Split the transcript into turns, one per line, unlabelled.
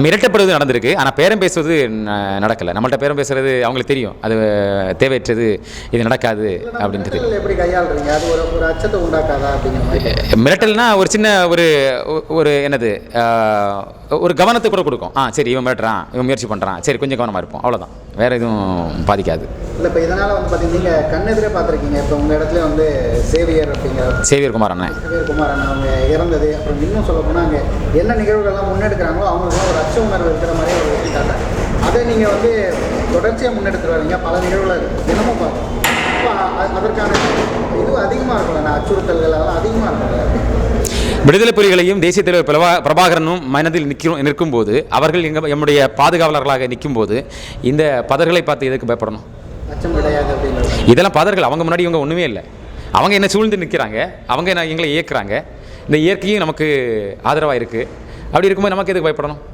மிரட்டப்படுவது நடந்திருக்கு. ஆனால் பேரம் பேசுவது நடக்கலை. நம்மள்ட்ட பேரம் பேசுகிறது அவங்களுக்கு தெரியும், அது தேவையற்றது, இது நடக்காது அப்படின்றது.
எப்படி கையாளுறீங்க? அது ஒரு அச்சத்தை உண்டாக்காதா அப்படிங்கிற
மிரட்டல்னா ஒரு சின்ன ஒரு என்னது ஒரு கவனத்தை கூட கொடுக்கும். சரி, இவன் மிரட்டுறான், இவன் முயற்சி பண்ணுறான், சரி கொஞ்சம் கவனமாக இருப்போம், அவ்வளோதான், வேறு எதுவும் பாதிக்காது.
இல்லை, இப்போ இதனால் வந்து பார்த்தீங்கன்னா நீங்கள் கண்ணெதிரே பார்த்துருக்கீங்க. இப்போ உங்கள் இடத்துல வந்து
சேவியர் குமார் அண்ணன்
அவங்க இறந்தது. அப்புறம் இன்னும் சொல்ல போனால் அங்கே என்ன நிகழ்வுகள்லாம் முன்னெடுக்கிறாங்களோ அவங்களுக்குலாம் ஒரு அச்ச உணர்வு இருக்கிற மாதிரி ஒரு வச்சுட்டாங்க. அதை நீங்கள் வந்து தொடர்ச்சியாக முன்னெடுத்துட்டு வரீங்க. பல நிகழ்வுகளை தினமும் பார்ப்போம். இப்போ அதற்கான இதுவும் அதிகமாக இருக்கும்ல, அச்சுறுத்தல்கள் அதெல்லாம் அதிகமாக இருக்கும்ல.
விடுதலை புலிகளையும் தேசிய தலைவர் பிரபாகரனும் மனதில் நிற்கும்போது, அவர்கள் எம்முடைய பாதுகாவலர்களாக நிற்கும்போது இந்த பதர்களை பார்த்து எதுக்கு பயப்படணும்?
அச்சம் கிடையாது அப்படிங்கிறது.
இதெல்லாம் பதர்கள். அவங்க முன்னாடி இவங்க ஒன்றுமே இல்லை. அவங்க என்ன சூழ்ந்து நிற்கிறாங்க, அவங்க எங்களை இயக்குறாங்க. இந்த இயற்கையும் நமக்கு ஆதரவாக இருக்குது. அப்படி இருக்கும்போது நமக்கு எதுக்கு பயப்படணும்?